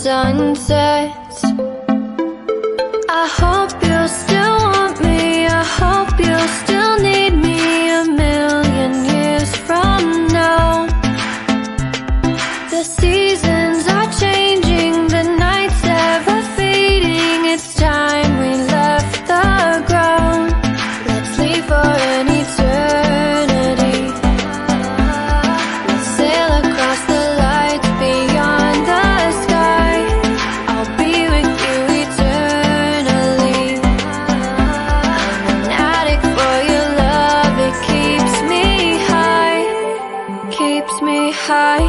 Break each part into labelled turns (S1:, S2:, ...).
S1: sun sets. I hope you'll still want me, I hope you'll still need me 1,000,000 years from now. The seasons are changing, the nights ever fading. It's time we left the ground. Let's leave for an eternity. We'll sail across the lights beyond the sky. I'll be with you eternally. I'm an addict for your love, it keeps me high, keeps me high.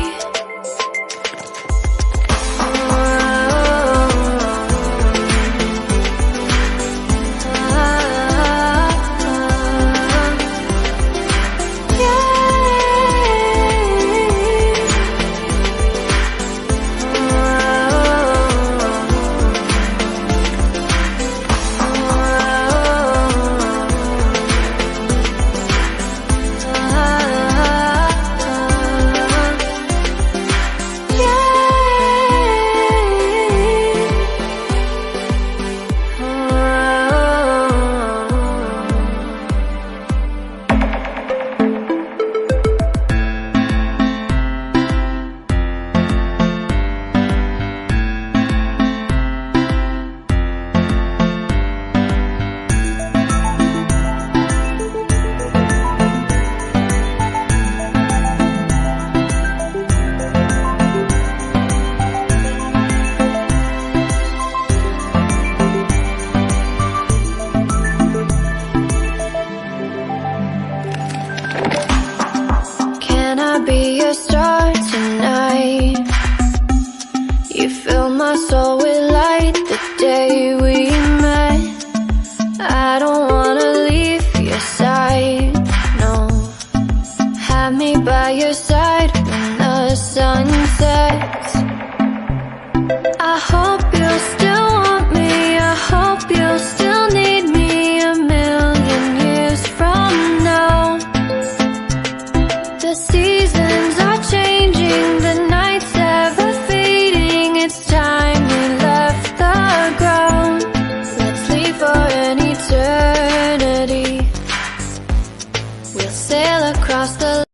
S1: Can I be your star tonight? You fill my soul with light the day we met. I don't wanna leave your side, no. Have me by your side when the sun sets. I hope you'll still want me, I hope you'll still need me 1,000,000 years from now. The seasons are changing, the nights ever fading. It's time we left the ground. Let's leave for an eternity. We'll sail across the